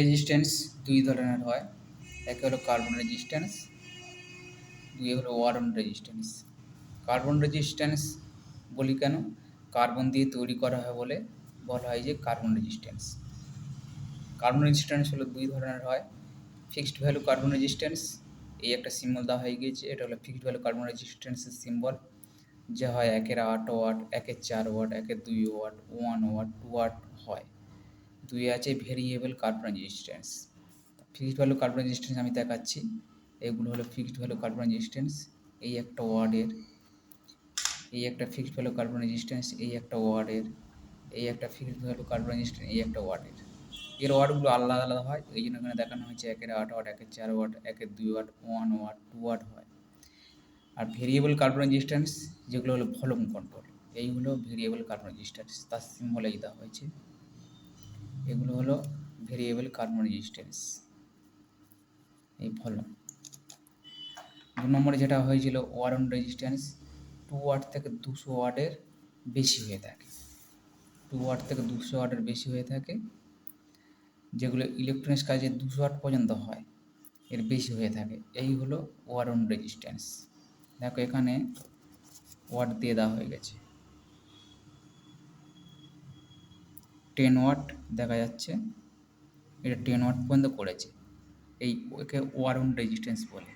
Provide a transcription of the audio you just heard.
Resistance দুই ধরনের হয়, একে হলো কার্বন রেজিস্ট্যান্স, দুই হলো ওয়ারন রেজিস্ট্যান্স। কার্বন রেজিস্ট্যান্স বলি কেন? কার্বন দিয়ে তৈরি করা হয় বলে বলা হয় যে কার্বন রেজিস্ট্যান্স। কার্বন রেজিস্ট্যান্স হলো দুই ধরনের হয়, ফিক্সড ভ্যালু কার্বন রেজিস্ট্যান্স, এই একটা সিম্বল দেওয়া হয়ে গিয়েছে, এটা হলো ফিক্সড ভ্যালু কার্বন রেজিস্ট্যান্সের সিম্বল, যা হয় 1 watt, 4 watt, 2 watt, 1 watt, 2 watt হয়। দুই আছে variable carbon resistance. Fixed value carbon resistance আমি দেখাচ্ছি, এগুলো হলো ফিক্সড ভ্যালু কার্বন রেজিস্ট্যান্স, এই একটা ওয়ার্ডের, এই একটা ফিক্সড ভ্যালু কার্বন রেজিস্ট্যান্স, এই একটা ওয়ার্ডের, এই একটা ফিক্সড ভ্যালু কার্বন রেজিস্ট্যান্স, এই একটা ওয়ার্ডের। এর ওয়ার্ডগুলো আলাদা আলাদা হয়, এই জন্য এখানে দেখানো হয়েছে 8 watt, 4 watt, 2 watt, 1 watt, 2 watt হয়। আর ভেরিয়েবল কার্বন রেজিস্ট্যান্স যেগুলো হলো ভলিউম কন্ট্রোল, এই হলো ভেরিয়েবল কার্বন রেজিস্ট্যান্স, তার সিম্বল এই দেওয়া হয়েছে, এগুলো হলো ভেরিয়েবল কার্বন রেজিস্ট্যান্স, এই ভলিউম। 2 নম্বরে যেটা হয়েছিল ওয়ারন রেজিস্ট্যান্স, 2 ওয়াট থেকে 200 ওয়াটের বেশি হয়ে থাকে, 2 ওয়াট থেকে 200 ওয়াটের বেশি হয়ে থাকে, যেগুলো ইলেকট্রনিক্স কাজে 200 ওয়াট পর্যন্ত হয়, এর বেশি হয়ে থাকে, এই হলো ওয়ারন রেজিস্ট্যান্স। দেখো এখানে ওয়াট দিয়ে দেওয়া হয়ে গেছে, 10 ওয়াট দেখা যাচ্ছে, এটা 10 ওয়াট পর্যন্ত করেছে, এই ওকে ওয়ারন রেজিস্ট্যান্স বলে।